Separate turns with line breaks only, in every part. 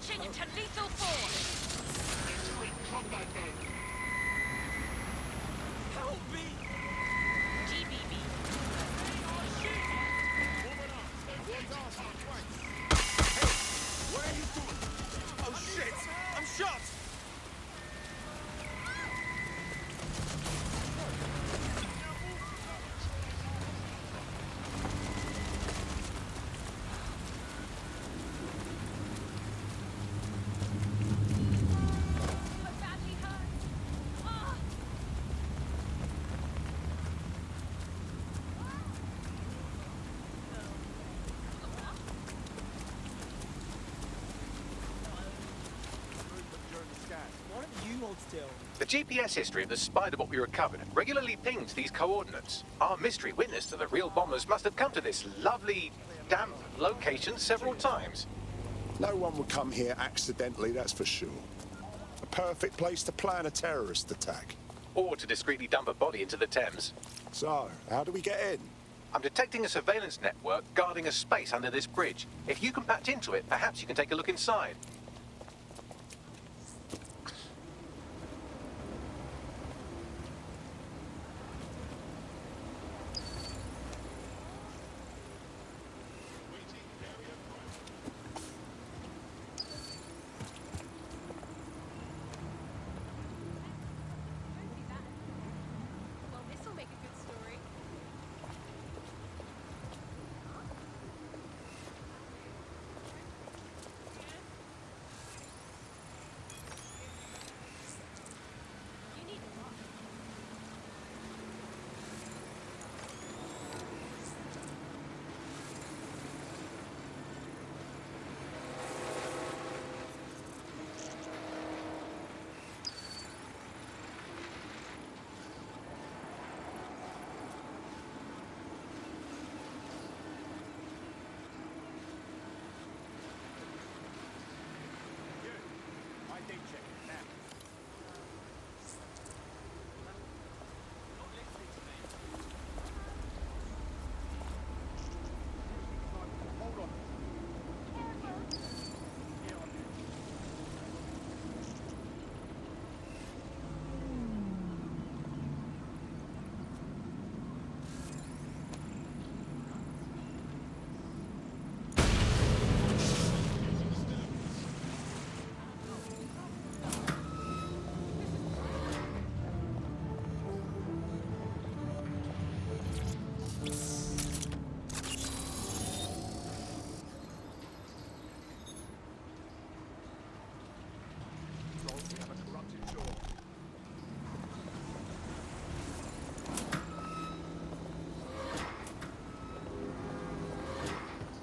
Switching to lethal force! Help me! GBB.
What are you doing? Oh shit! I'm shot!
I'm badly hurt. Ah!
Why don't you hold still?
The GPS history of the spider-bot we recovered regularly pings these coordinates. Our mystery witness to the real bombers must have come to this lovely, damp location several times.
No one would come here accidentally, that's for sure. A perfect place to plan a terrorist attack.
Or to discreetly dump a body into the Thames.
So, how do we get in?
I'm detecting a surveillance network guarding a space under this bridge. If you can patch into it, perhaps you can take a look inside.
Well, this'll make a good story. You need a lot.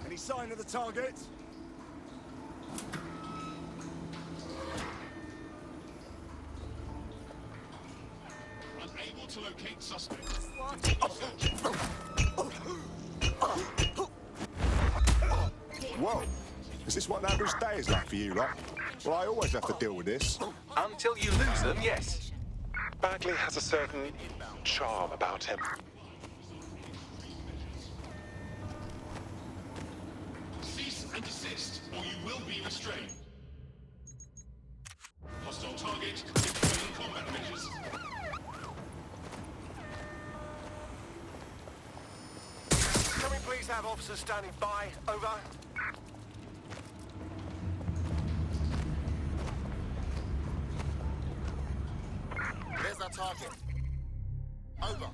Any sign of the target?
Unable to locate suspect.
Whoa! Is this what an average day is like for you, lot? Well, I always have to deal with this.
Until you lose them, yes.
Bagley has a certain charm about him.
Cease and desist, or you will be restrained. Hostile target, deploying combat measures.
Can we please have officers standing by? Over. There's our target. Over.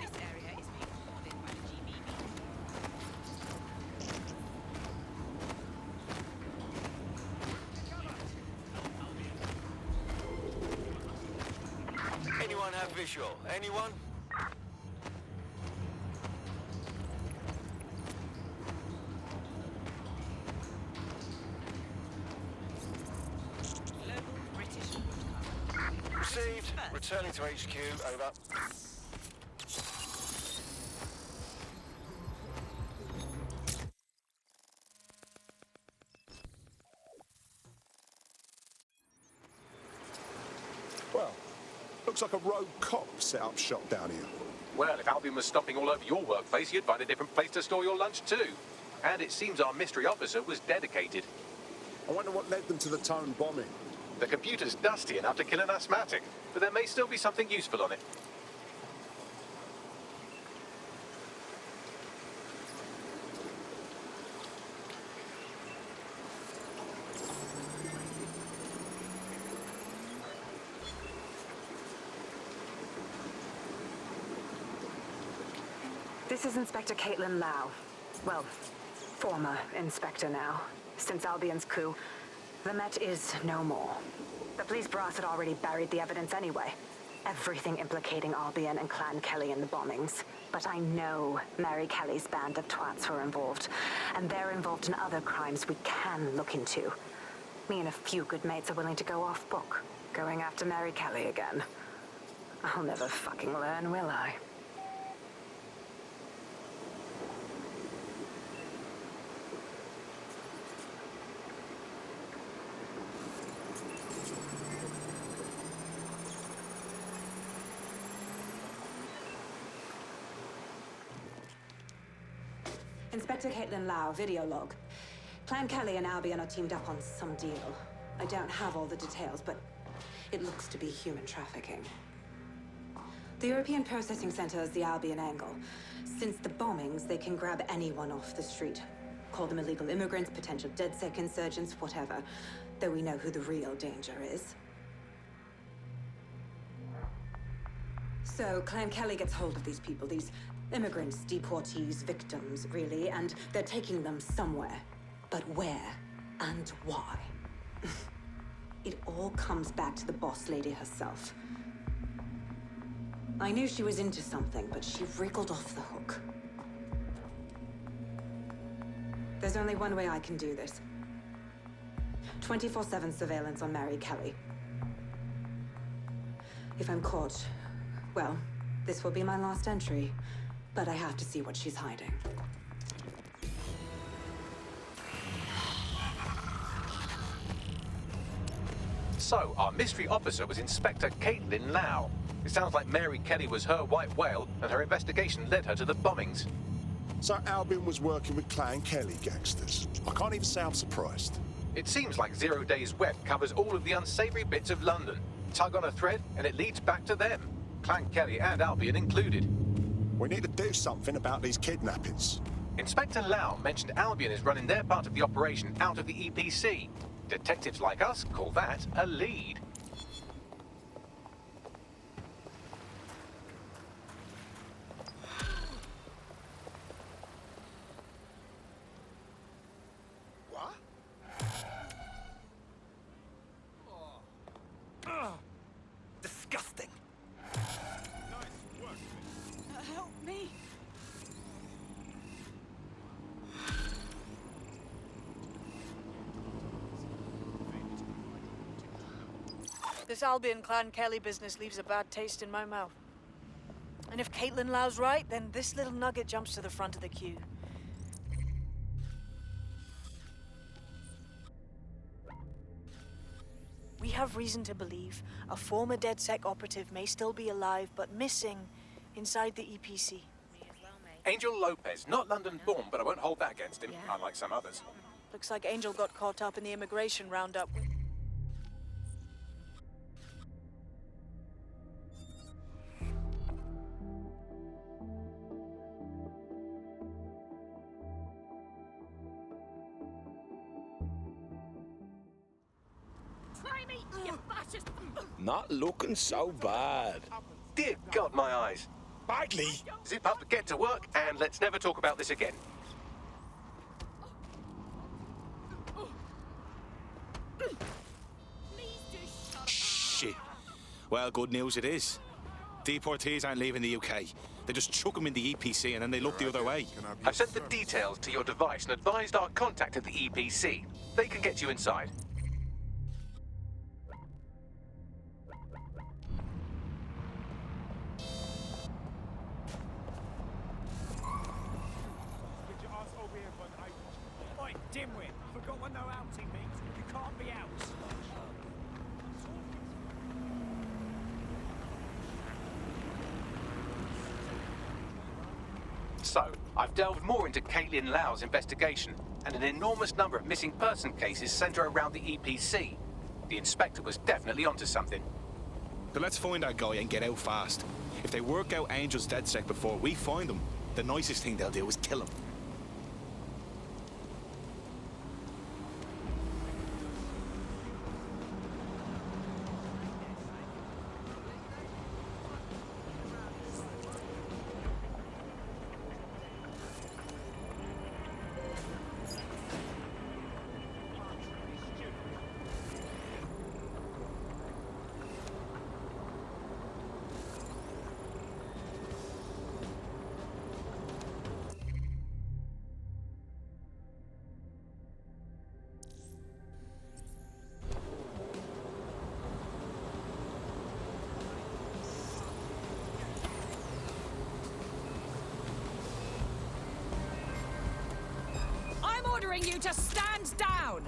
This area is being boarded by the GBB.
Anyone have visual? Anyone?
Global British.
Received. Returning to HQ. Over.
Well, looks like a rogue cop set up shop down here.
Well, if Albion was stopping all over your workplace, you'd find a different place to store your lunch too. and it seems our mystery officer was dedicated.
I wonder what led them to the Tone bombing.
The computer's dusty enough to kill an asthmatic, but there may still be something useful on it.
This is Inspector Caitlin Lau. Well, former inspector now. Since Albion's coup, the Met is no more. The police brass had already buried the evidence anyway. Everything implicating Albion and Clan Kelly in the bombings. But I know Mary Kelly's band of twats were involved, and they're involved in other crimes we can look into. Me and a few good mates are willing to go off book, going after Mary Kelly again. I'll never fucking learn, will I? Inspector Caitlin Lau, video log. Clan Kelly and Albion are teamed up on some deal. I don't have all the details, but it looks to be human trafficking. The European Processing Center is the Albion angle. Since the bombings, they can grab anyone off the street. Call them illegal immigrants, potential DedSec insurgents, whatever. Though we know who the real danger is. So, Clan Kelly gets hold of these people, these immigrants, deportees, victims, really, and they're taking them somewhere. But where and why? It all comes back to the boss lady herself. I knew she was into something, but she wriggled off the hook. There's only one way I can do this. 24/7 surveillance on Mary Kelly. If I'm caught, well, this will be my last entry. But I have to see what she's hiding.
So, our mystery officer was Inspector Caitlin Lau. It sounds like Mary Kelly was her white whale, and her investigation led her to the bombings.
So Albion was working with Clan Kelly gangsters. I can't even say I'm surprised.
It seems like 0 Days Web covers all of the unsavory bits of London. Tug on a thread, and it leads back to them. Clan Kelly and Albion included.
We need to do something about these kidnappings.
Inspector Lau mentioned Albion is running their part of the operation out of the EPC. Detectives like us call that a lead.
What? Disgusting.
Help me!
This Albion Clan Kelly business leaves a bad taste in my mouth. And if Caitlin Lau's right, then this little nugget jumps to the front of the queue. We have reason to believe a former DedSec operative may still be alive, but missing inside the EPC.
Angel Lopez, not London-born, but I won't hold that against him, unlike some others.
Looks like Angel got caught up in the immigration roundup.
Not looking so bad.
Dear God, my eyes.
Badly?
Zip up, get to work, and let's never talk about this again.
Shit. Well, good news it is. Deportees aren't leaving the UK. They just chuck them in the EPC and then they look the other way.
I've sent the details to your device and advised our contact at the EPC. They can get you inside.
Oi, dimwit! Forgot what no outing means. You can't be out.
So, I've delved more into Caitlin Lau's investigation, and an enormous number of missing person cases centre around the EPC. The inspector was definitely onto something.
So let's find that guy and get out fast. If they work out Angel's DedSec before we find him, the nicest thing they'll do is kill him.
I'm ordering you to stand down!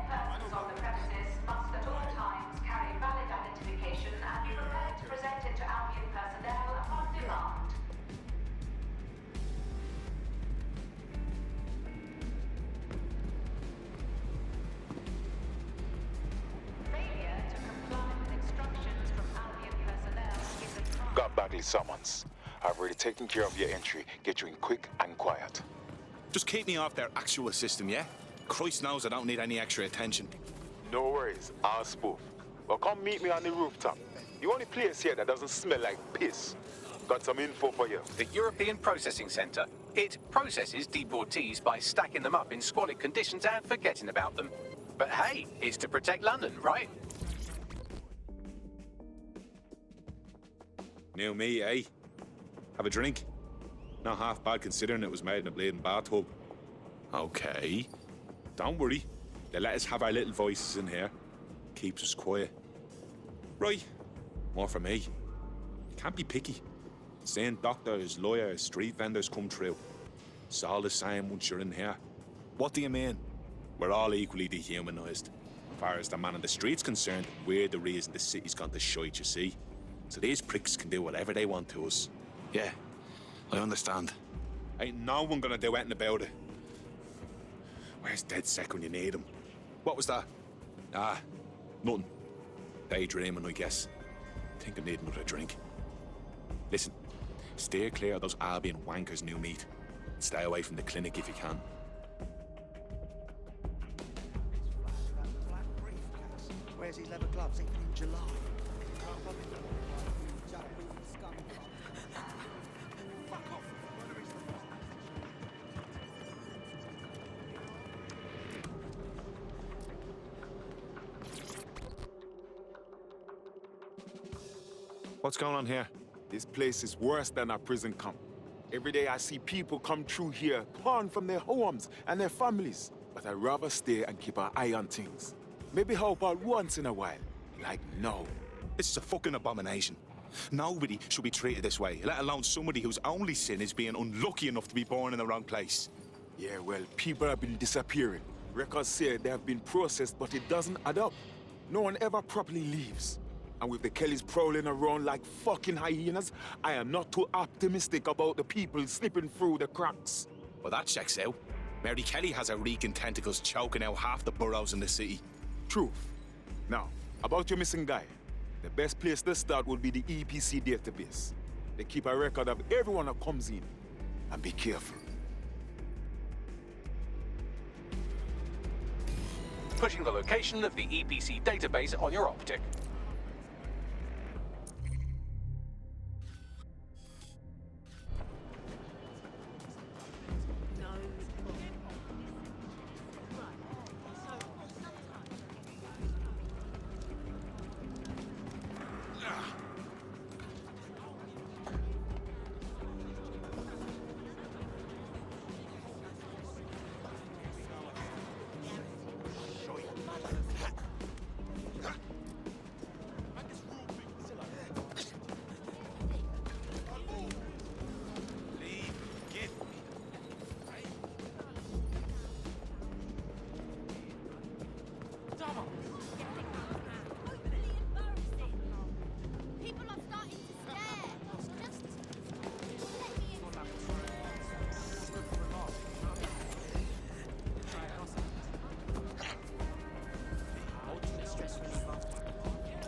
Persons on the premises must at all times carry valid identification and be prepared to present it to Albion personnel upon demand. Failure to comply with instructions from Albion personnel is a crime.
Got Bagley summons. I've already taken care of your entry. Get you in quick and quiet.
Just keep me off their actual system, yeah? Christ knows I don't need any extra attention.
No worries, I'll spoof. Well, come meet me on the rooftop. The only place here that doesn't smell like piss. Got some info for you.
The European Processing Centre. It processes deportees by stacking them up in squalid conditions and forgetting about them. But hey, it's to protect London, right?
New me, eh? Have a drink? Not half bad considering it was made in a bleeding bathtub. Okay. Don't worry. They let us have our little voices in here. Keeps us quiet. Right. More for me. Can't be picky. Seeing doctors, lawyers, street vendors come through. It's all the same once you're in here. What do you mean? We're all equally dehumanised. As far as the man on the street's concerned, we're the reason the city's gone to shite, you see. So these pricks can do whatever they want to us. Yeah, I understand. Ain't no one gonna do anything about it. Where's DedSec when you need him? What was that? Ah, nothing. Daydreaming, I guess. Think I need another drink. Listen, steer clear of those Albion wankers, new meat. Stay away from the clinic if you can.
Where's his leather gloves? Even in July.
What's going on here?
This place is worse than a prison camp. Every day I see people come through here, torn from their homes and their families. But I'd rather stay and keep an eye on things. Maybe help out once in a while. Like now.
This is a fucking abomination. Nobody should be treated this way, let alone somebody whose only sin is being unlucky enough to be born in the wrong place.
Yeah, well, people have been disappearing. Records say they have been processed, but it doesn't add up. No one ever properly leaves. And with the Kellys prowling around like fucking hyenas, I am not too optimistic about the people slipping through the cracks.
Well, that checks out. Mary Kelly has her reeking tentacles choking out half the boroughs in the city.
Truth. Now, about your missing guy. The best place to start would be the EPC database. They keep a record of everyone that comes in. And be careful.
Putting the location of the EPC database on your optic.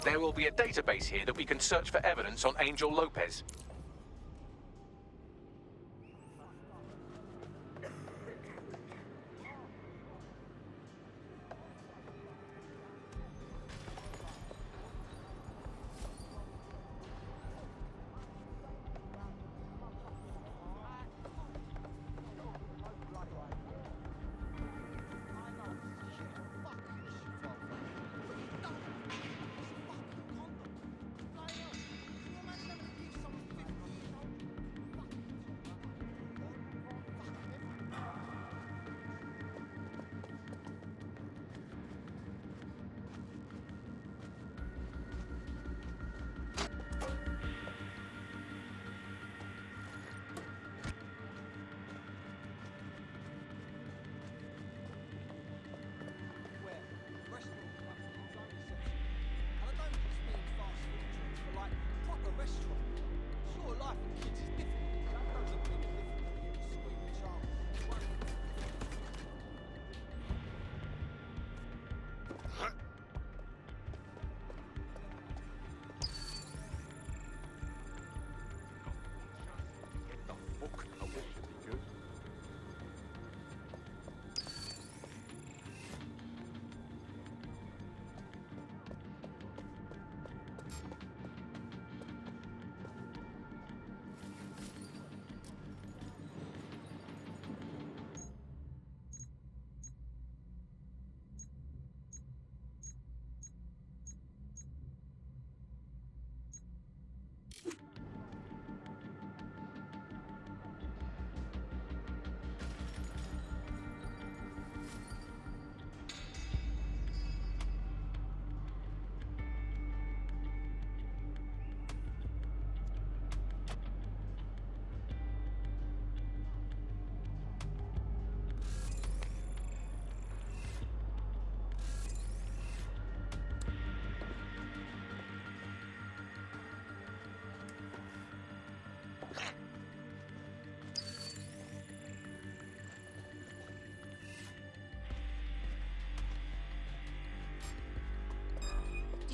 There will be a database here that we can search for evidence on Angel Lopez.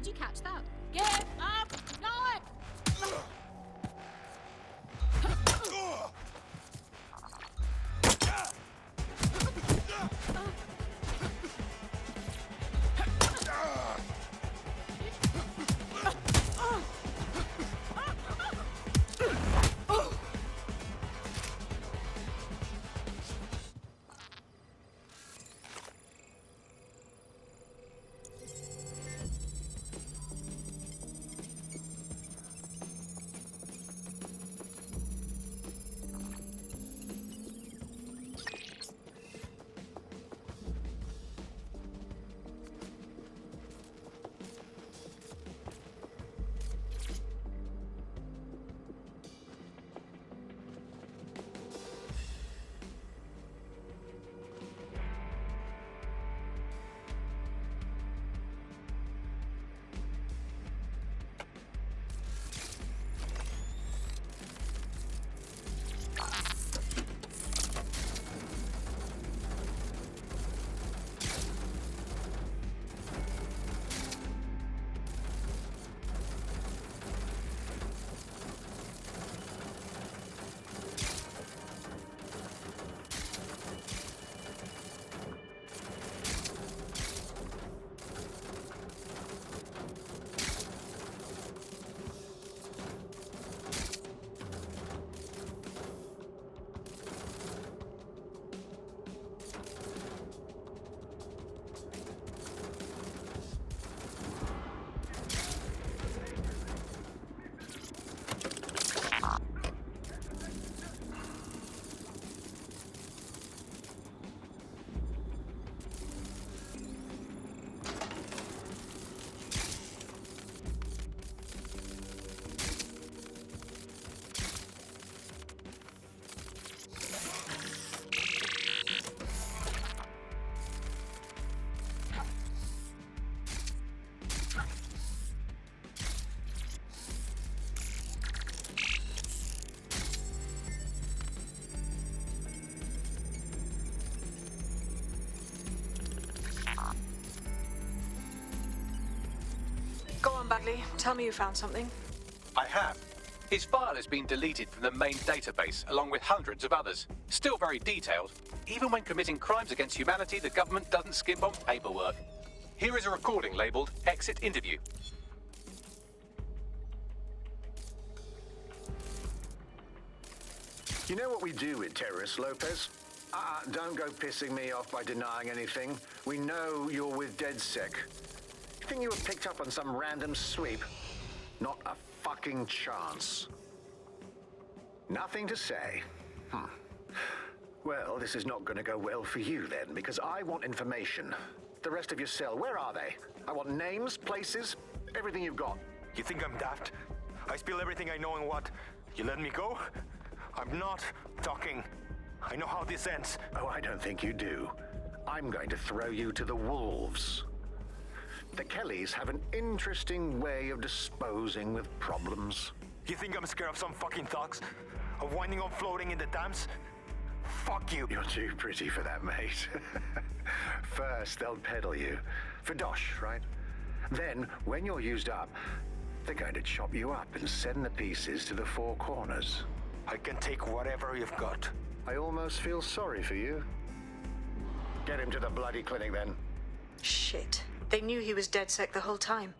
Did you catch that? Get up! No!
Bagley, tell me you found something.
I have. His file has been deleted from the main database, along with hundreds of others. Still very detailed. Even when committing crimes against humanity, the government doesn't skimp on paperwork. Here is a recording labelled Exit Interview.
You know what we do with terrorists, Lopez? Don't go pissing me off by denying anything. We know you're with DedSec. You think you were picked up on some random sweep? Not a fucking chance. Nothing to say. Well, this is not going to go well for you then, because I want information. The rest of your cell, where are they? I want names, places, everything you've got.
You think I'm daft? I spill everything I know and what? You let me go? I'm not talking. I know how this ends.
Oh, I don't think you do. I'm going to throw you to the wolves. The Kellys have an interesting way of disposing with problems.
You think I'm scared of some fucking thugs? Of winding up floating in the dams? Fuck you.
You're too pretty for that, mate. First, they'll peddle you. For dosh, right? Then, when you're used up, they're going to chop you up and send the pieces to the four corners.
I can take whatever you've got.
I almost feel sorry for you. Get him to the bloody clinic, then.
Shit. They knew he was DedSec the whole time.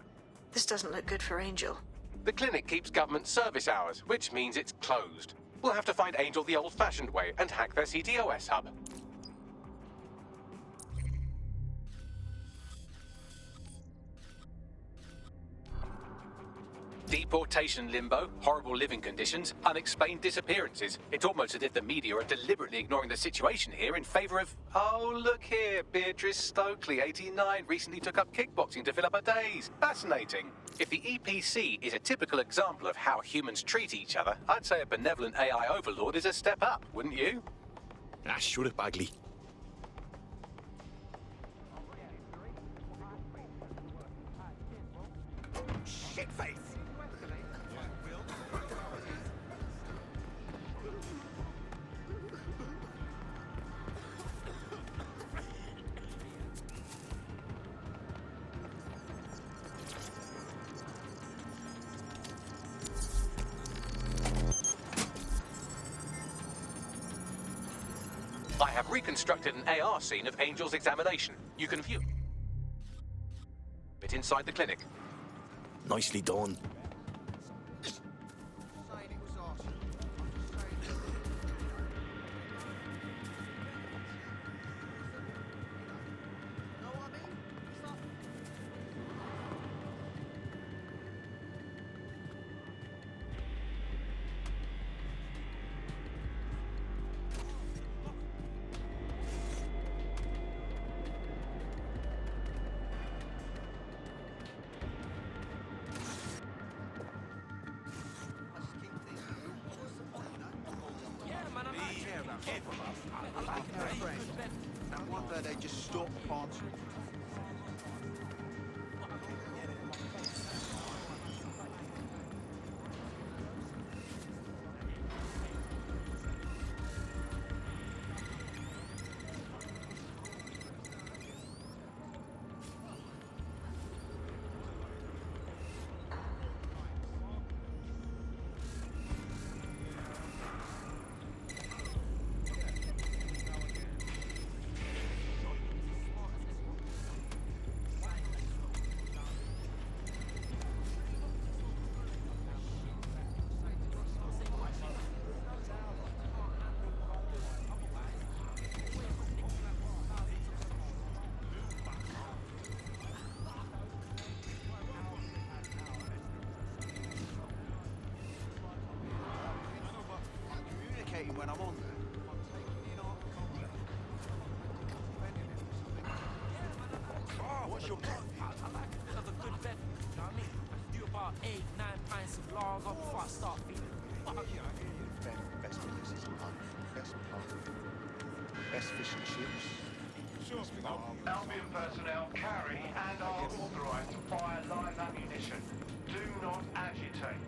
This doesn't look good for Angel.
The clinic keeps government service hours, which means it's closed. We'll have to find Angel the old-fashioned way and hack their CTOS hub. Deportation limbo, horrible living conditions, unexplained disappearances. It's almost as if the media are deliberately ignoring the situation here in favor of... Oh, look here, Beatrice Stokely, 89, recently took up kickboxing to fill up her days. Fascinating. If the EPC is a typical example of how humans treat each other, I'd say a benevolent AI overlord is a step up, wouldn't you?
Shut it, Bagley.
Shitface!
I have reconstructed an AR scene of Angel's examination. You can view it inside the clinic.
Nicely done.
And one day they just stop answering. When I'm on there. Oh, what's your cut? I like it. That's a good bet. You know what I mean? I do about 8-9 pints of lager before I start feeling. Fuck yeah, I hear you.
Best delicious pub, best pub, best fish and chips.
Albion personnel carry and are authorized to fire live ammunition. Do not agitate.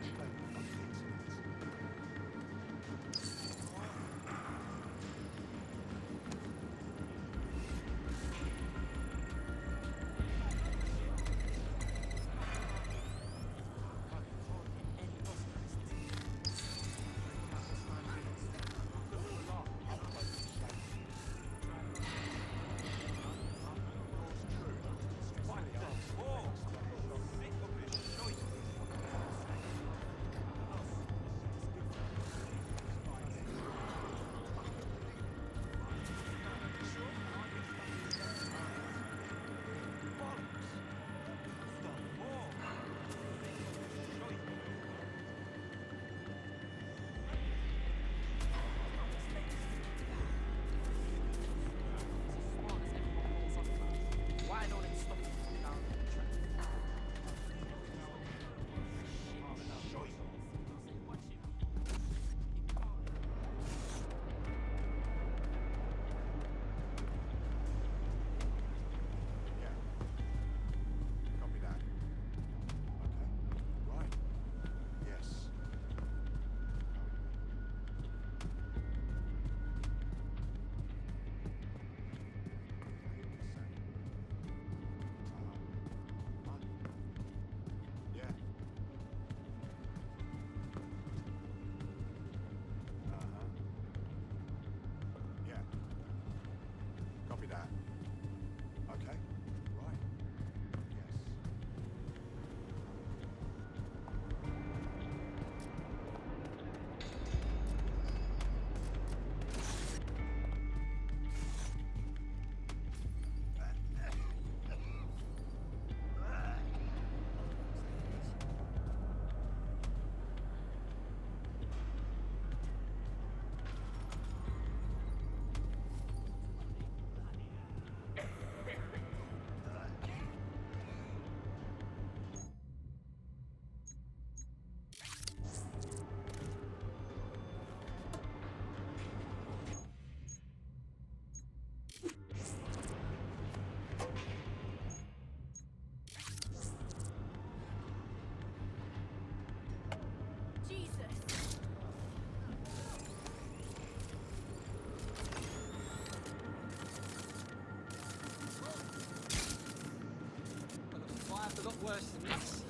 worse than this.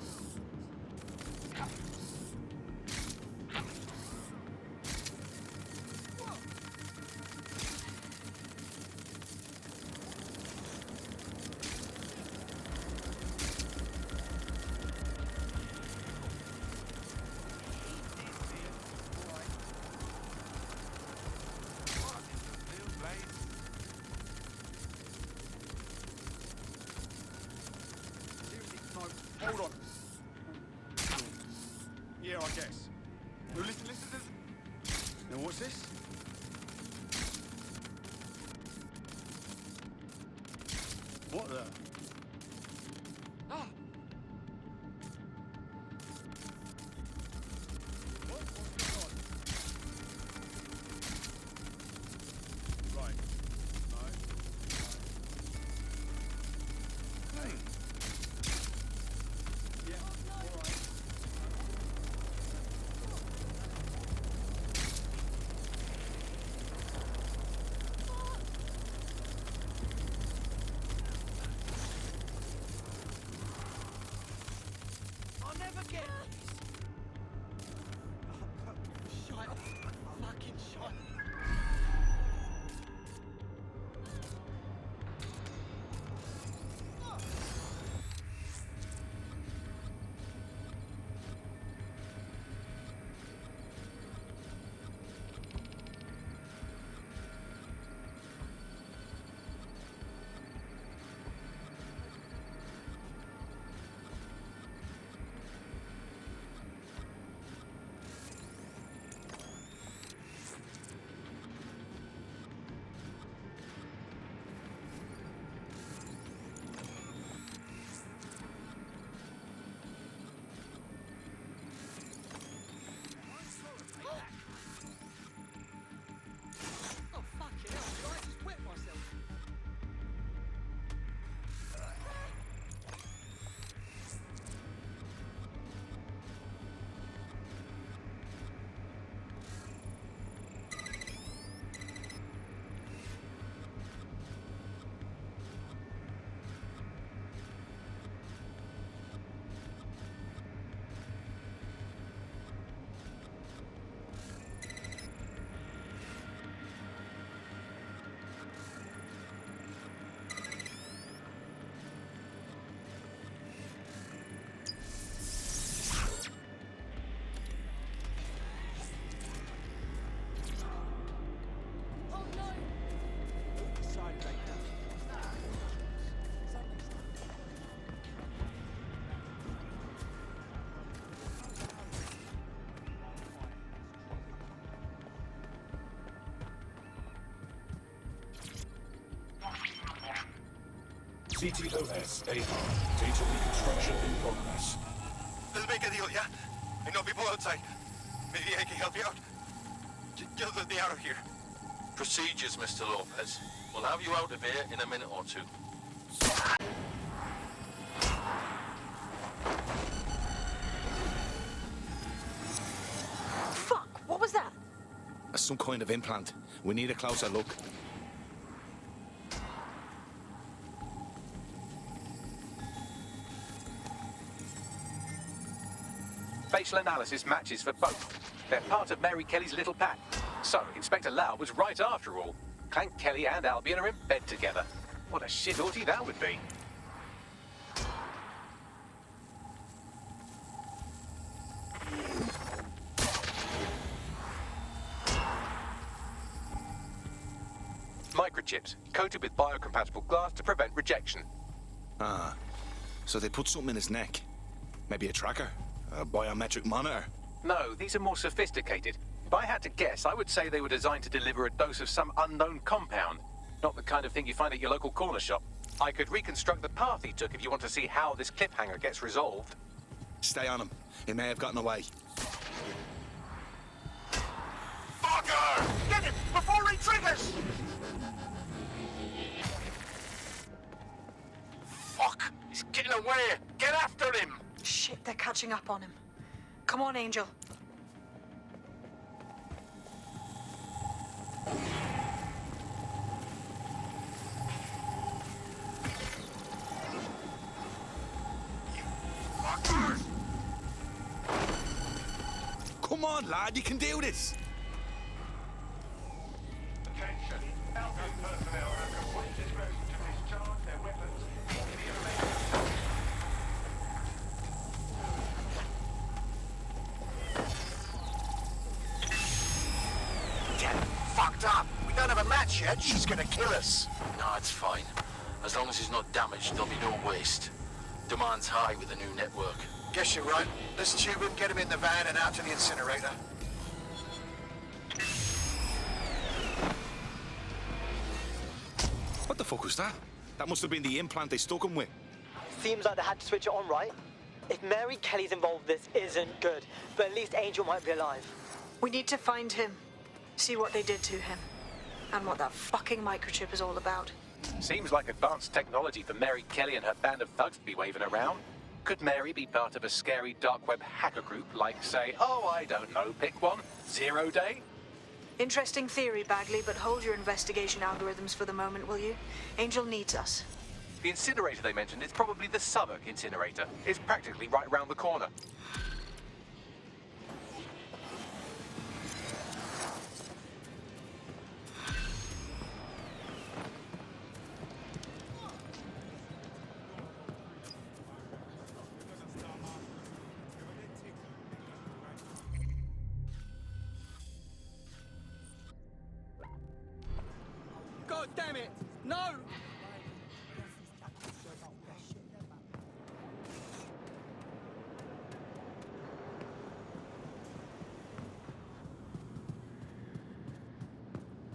Hold on. Yeah, I guess. No, listen. Now, what's this? What the? Ah! What's going on? Right. No. Hey. Yeah, all right. I'll never get this. Shite. Fucking shite. Oh, fucking hell, did I just wet myself?
CTOS AR. Data reconstruction in progress.
Let's make a deal, yeah? I know people outside. Maybe I can help you out. Just let me out of here.
Procedures, Mr. Lopez. We'll have you out of here in a minute or two.
Fuck, what was that?
That's some kind of implant. We need a closer look.
Facial analysis matches for both. They're part of Mary Kelly's little pack. So, Inspector Lau was right after all. Clank Kelly and Albion are in bed together. What a shit orgy that would be. Microchips, coated with biocompatible glass to prevent rejection.
Ah, so they put something in his neck. Maybe a tracker? A biometric monitor?
No, these are more sophisticated. If I had to guess, I would say they were designed to deliver a dose of some unknown compound. Not the kind of thing you find at your local corner shop. I could reconstruct the path he took if you want to see how this cliffhanger gets resolved.
Stay on him. He may have gotten away.
Fucker! Get him before he triggers! Fuck! He's getting away! Get after him!
Shit, they're catching up on him. Come on, Angel.
You
Fuckers! Come on, lad, you can do this!
Attention. Albion personnel have completed ready to discharge their weapons into the remaining.
Get fucked up. We don't have a match yet. She's gonna kill us.
No, it's fine. As long as he's not damaged, there'll be no waste. Demand's high with the new network.
Guess you're right. Let's tube him, get him in the van and out to the incinerator.
What the fuck was that? That must have been the implant they stuck him with.
Seems like they had to switch it on, right? If Mary Kelly's involved, this isn't good. But at least Angel might be alive.
We need to find him, see what they did to him, and what that fucking microchip is all about.
Seems like advanced technology for Mary Kelly and her band of thugs to be waving around. Could Mary be part of a scary dark web hacker group like, say, oh, I don't know, pick one, 0 Day?
Interesting theory, Bagley, but hold your investigation algorithms for the moment, will you? Angel needs us.
The incinerator they mentioned is probably the Southwark incinerator. It's practically right round the corner.
God damn it! No!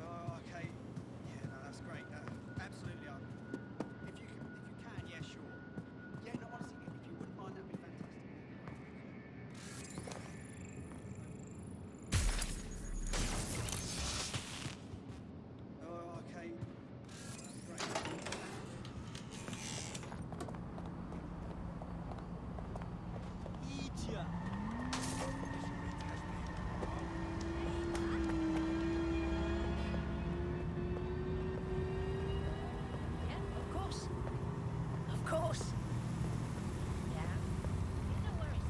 Oh, okay. Yeah, no, that's great. Absolutely. If you can, yeah, sure. Yeah, no, honestly, if you wouldn't mind, that'd be fantastic. Oh, okay. Great. Idiot.
Of course. Of course. Yeah. No worries.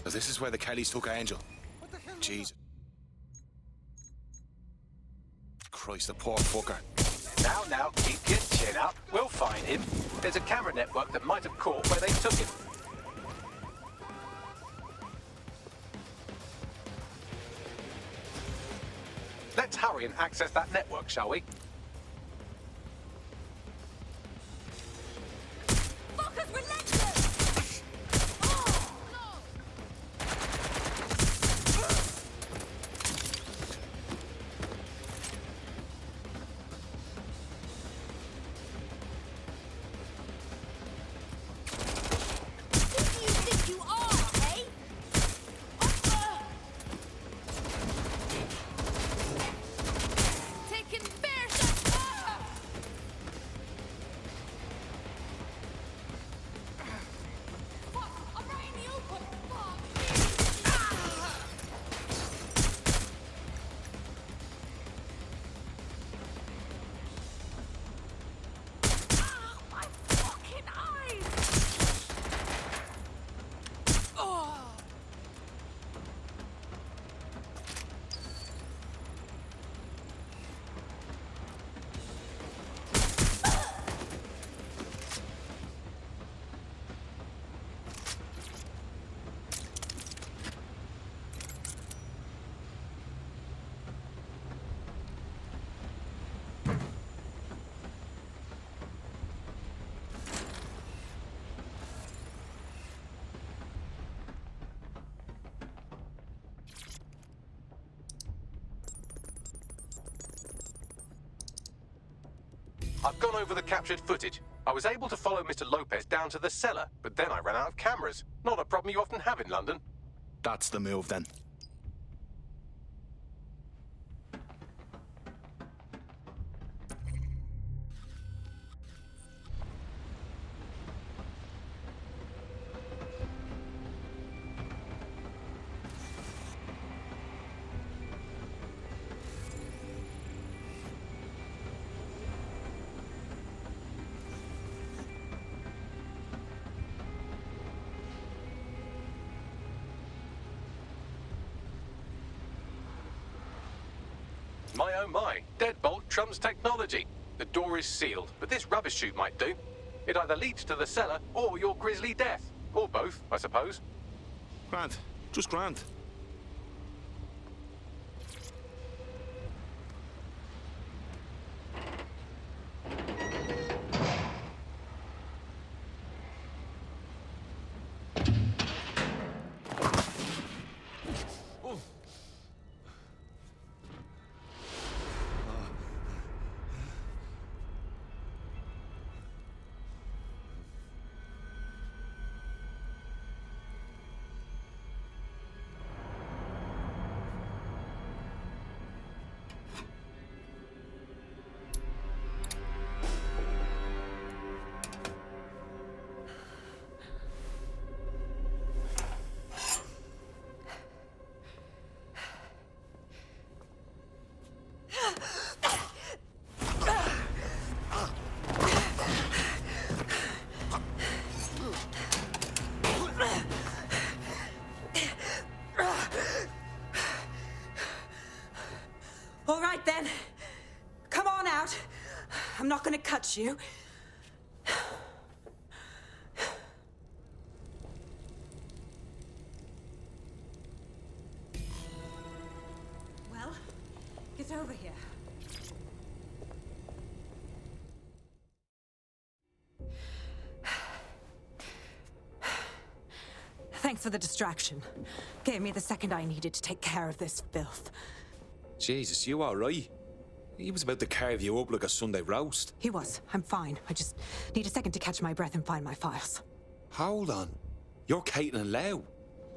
So this is where the Kellys took Angel. Jesus. Christ, the poor fucker.
Now, keep your chin up. We'll find him. There's a camera network that might have caught where they took him. Let's hurry and access that network, shall we?
Fuckers relentless! Who do you think you are, eh?
I've gone over the captured footage. I was able to follow Mr. Lopez down to the cellar, but then I ran out of cameras. Not a problem you often have in London.
That's the move, then.
My oh my, deadbolt trumps technology. The door is sealed, but this rubbish chute might do. It either leads to the cellar or your grisly death. Or both, I suppose.
Grant. Just Grant.
All right, then. Come on out. I'm not gonna cut you. Well, get over here. Thanks for the distraction. Gave me the second I needed to take care of this filth.
Jesus, you all right? He was about to carve you up like a Sunday roast.
He was. I'm fine. I just need a second to catch my breath and find my files.
Hold on. You're Caitlin Lau.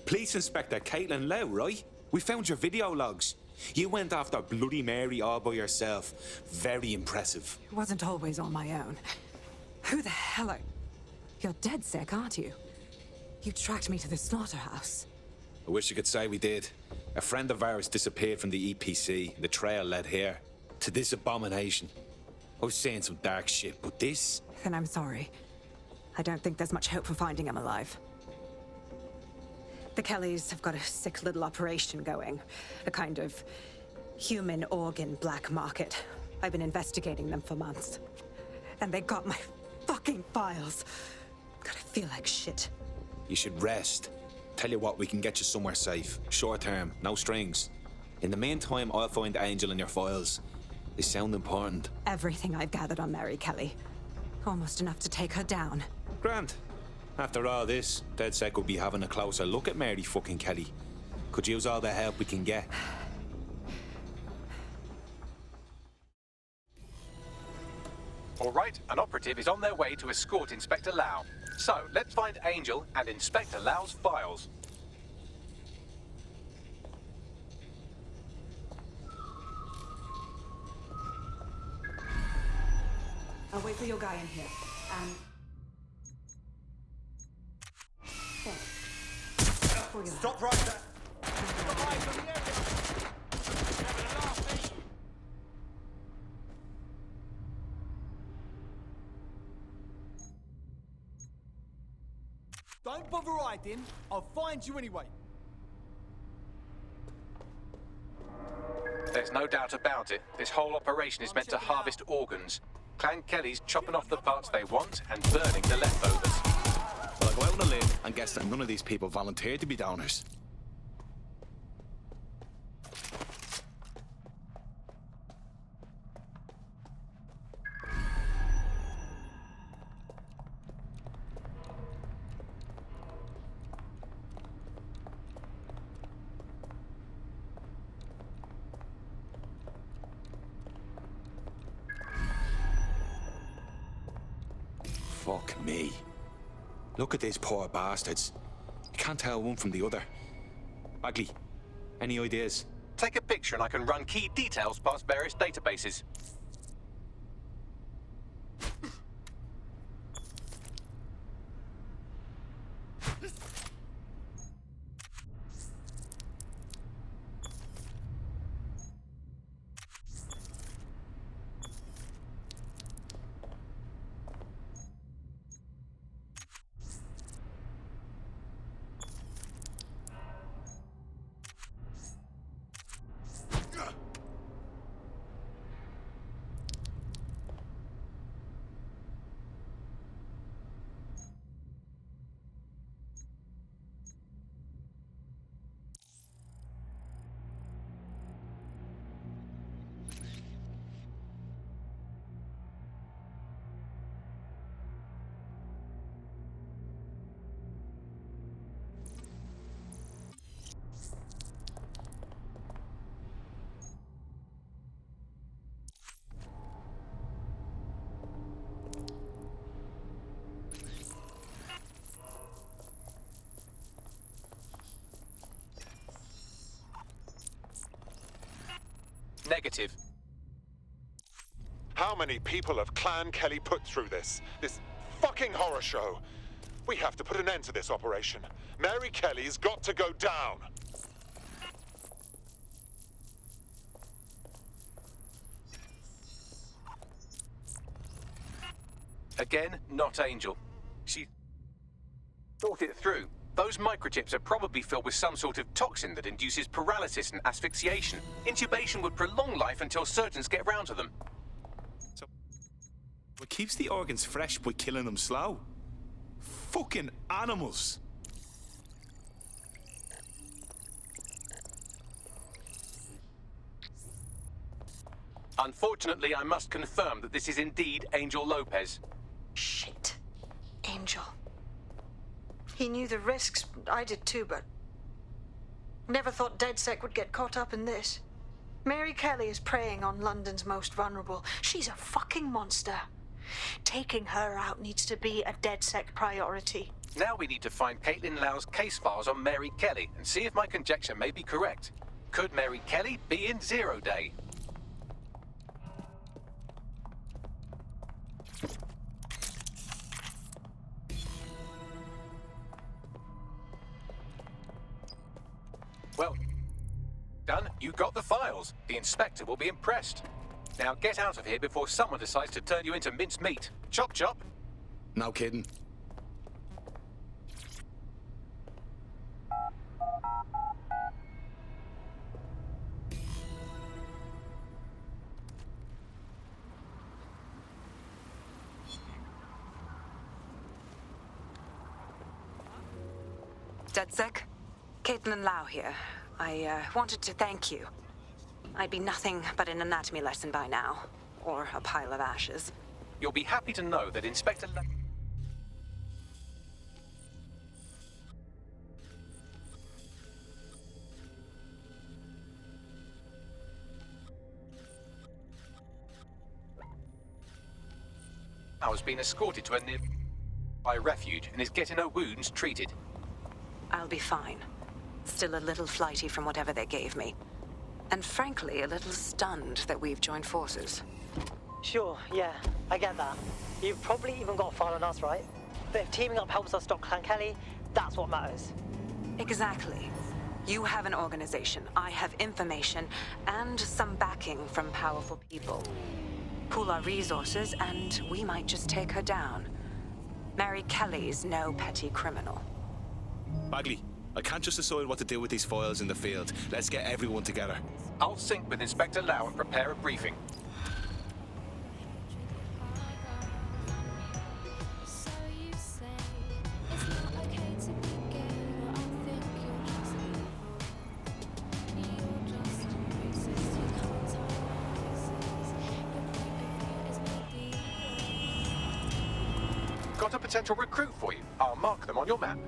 Police Inspector Caitlin Lau, right? We found your video logs. You went after Bloody Mary all by yourself. Very impressive.
It wasn't always on my own. Who the hell are... You're dead sick, aren't you? You tracked me to the slaughterhouse.
I wish I could say we did. A friend of ours disappeared from the EPC. The trail led here. To this abomination. I was saying some dark shit, but this...
Then I'm sorry. I don't think there's much hope for finding him alive. The Kellys have got a sick little operation going. A kind of human organ black market. I've been investigating them for months. And they got my fucking files. God, I feel like shit.
You should rest. Tell you what, we can get you somewhere safe. Short term, no strings. In the meantime, I'll find Angel in your files. They sound important.
Everything I've gathered on Mary Kelly. Almost enough to take her down.
Grant. After all this, DedSec will be having a closer look at Mary fucking Kelly. Could use all the help we can get.
All right, an operative is on their way to escort Inspector Lau. So, let's find Angel and Inspector Lau's files.
I'll wait for your guy in here.
Stop right there! Stop eyes on the area! Don't bother hiding. I'll find you anyway.
There's no doubt about it. This whole operation is meant to harvest organs. Clan Kelly's chopping off the parts they want and burning the leftovers.
Well, I'll go out on a limb and guess that none of these people volunteered to be donors.
Fuck me. Look at these poor bastards. You can't tell one from the other. Bagley, any ideas?
Take a picture and I can run key details past various databases. Negative.
How many people have Clan Kelly put through this? This fucking horror show? We have to put an end to this operation. Mary Kelly's got to go down.
Again, not Angel. She thought it through. Those microchips are probably filled with some sort of toxin that induces paralysis and asphyxiation. Intubation would prolong life until surgeons get round to them.
So, what keeps the organs fresh by killing them slow? Fucking animals!
Unfortunately, I must confirm that this is indeed Angel Lopez.
Shit. Angel. He knew the risks. I did too, but never thought DedSec would get caught up in this. Mary Kelly is preying on London's most vulnerable. She's a fucking monster. Taking her out needs to be a DedSec priority.
Now we need to find Caitlin Lau's case files on Mary Kelly and see if my conjecture may be correct. Could Mary Kelly be in Zero Day? Well, done. You got the files. The inspector will be impressed. Now get out of here before someone decides to turn you into minced meat. Chop chop.
No kidding.
DedSec? Caitlin Lau here. I wanted to thank you. I'd be nothing but an anatomy lesson by now. Or a pile of ashes.
You'll be happy to know that Inspector has been escorted to a nearby refuge and is getting her wounds treated.
I'll be fine. Still a little flighty from whatever they gave me. And frankly, a little stunned that we've joined forces.
Sure, yeah, I get that. You've probably even got a file on us, right? But if teaming up helps us stop Clan Kelly, that's what matters.
Exactly. You have an organization, I have information, and some backing from powerful people. Pool our resources, and we might just take her down. Mary Kelly's no petty criminal.
Bagley, I can't just decide what to do with these files in the field. Let's get everyone together.
I'll sync with Inspector Lau and prepare a briefing. Got a potential recruit for you. I'll mark them on your map.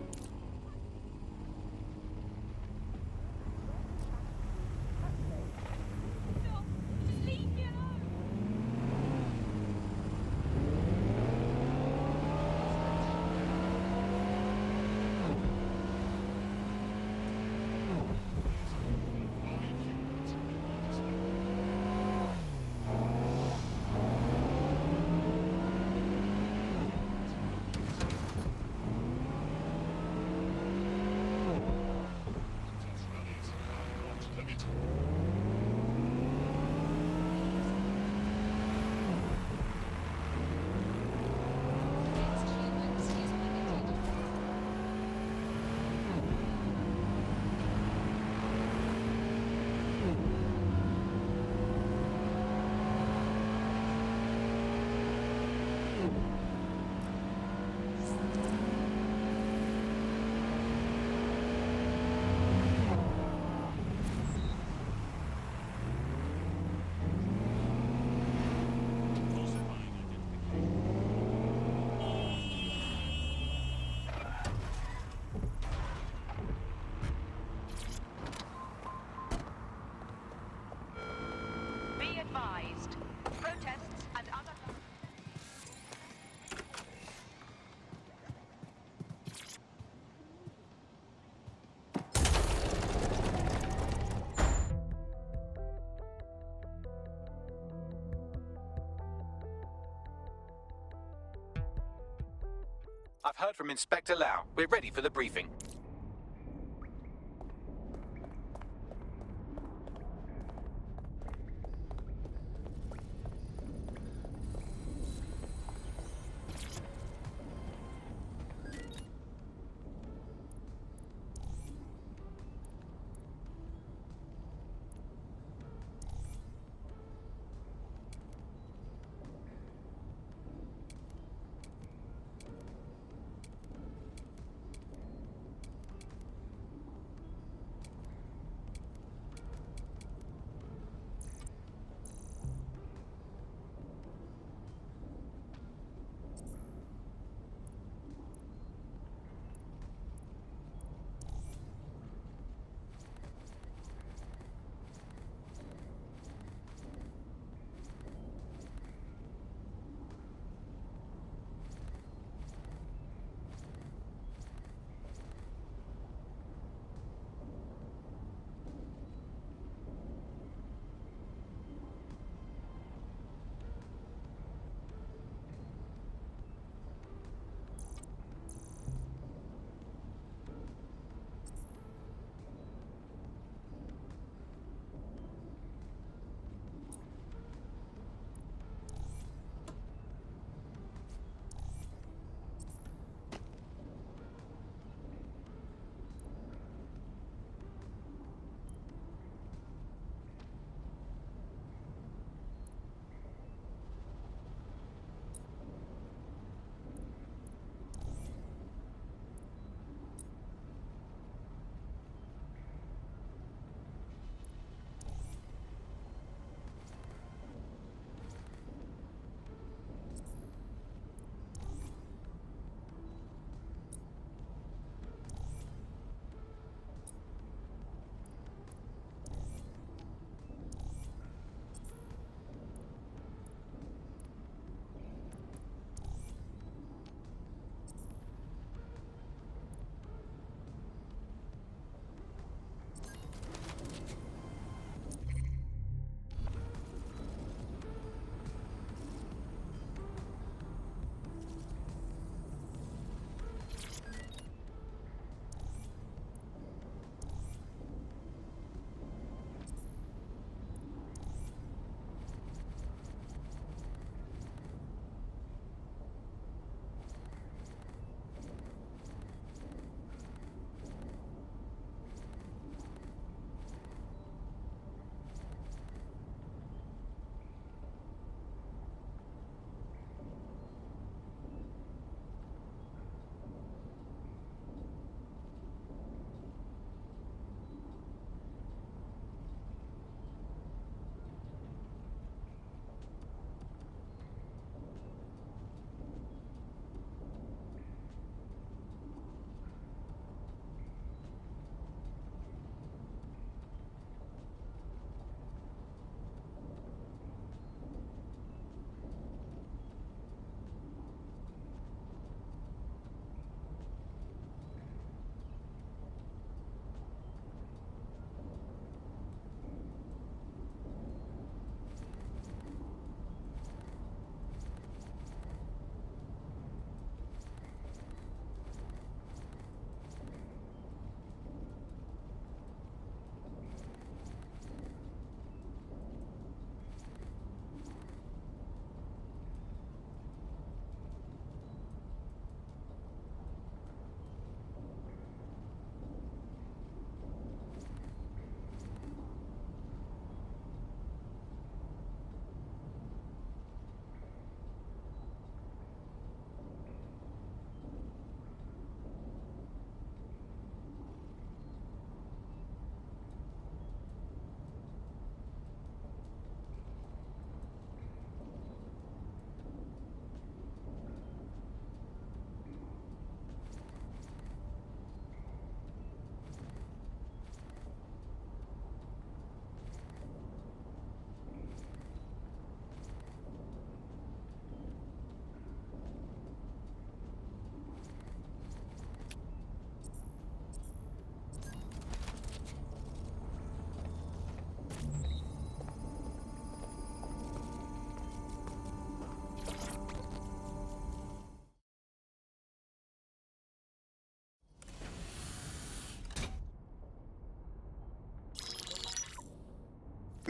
I've heard from Inspector Lau. We're ready for the briefing.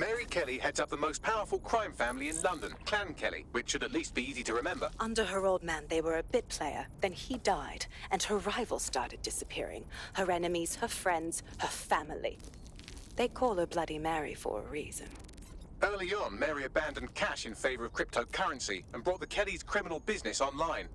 Mary Kelly heads up the most powerful crime family in London, Clan Kelly, which should at least be easy to remember.
Under her old man, they were a bit player. Then he died, and her rivals started disappearing. Her enemies, her friends, her family. They call her Bloody Mary for a reason.
Early on, Mary abandoned cash in favor of cryptocurrency and brought the Kellys' criminal business online.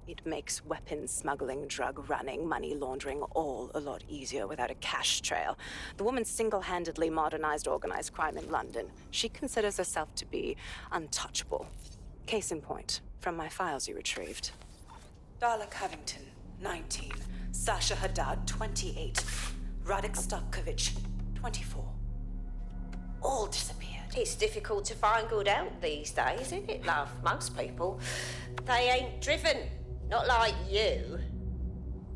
It makes weapons smuggling, drug running, money laundering all a lot easier without a cash trail. The woman single-handedly modernized organized crime in London. She considers herself to be untouchable. Case in point, from my files you retrieved. Darla Covington, 19. Sasha Haddad, 28. Radek Stavkovic, 24. All disappeared.
It's difficult to find good help these days, isn't it, love? Most people, they ain't driven. Not like you.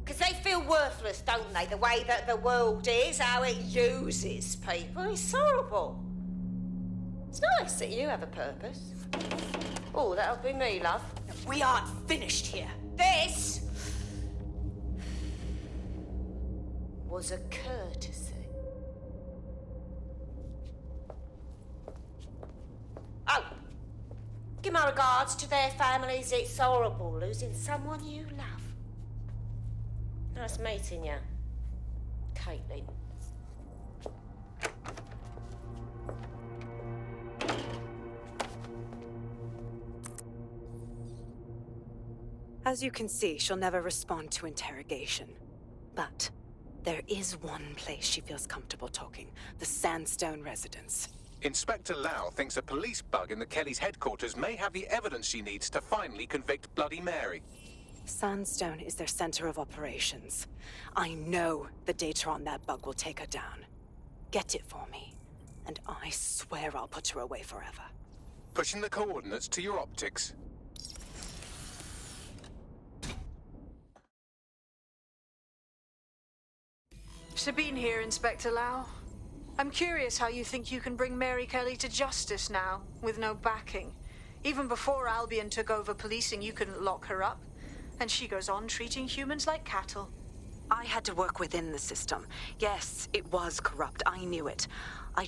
Because they feel worthless, don't they? The way that the world is, how it uses people. It's horrible. It's nice that you have a purpose. Oh, that'll be me, love.
We aren't finished here.
This was a courtesy. Oh, give my regards to their families. It's horrible losing someone you love. Nice meeting you, Caitlin.
As you can see, she'll never respond to interrogation. But there is one place she feels comfortable talking. The Sandstone residence.
Inspector Lau thinks a police bug in the Kellys' headquarters may have the evidence she needs to finally convict Bloody Mary.
Sandstone is their center of operations. I know the data on that bug will take her down. Get it for me, and I swear I'll put her away forever.
Pushing the coordinates to your optics.
Sabine here, Inspector Lau. I'm curious how you think you can bring Mary Kelly to justice now, with no backing. Even before Albion took over policing, you couldn't lock her up. And she goes on treating humans like cattle.
I had to work within the system. Yes, it was corrupt. I knew it. I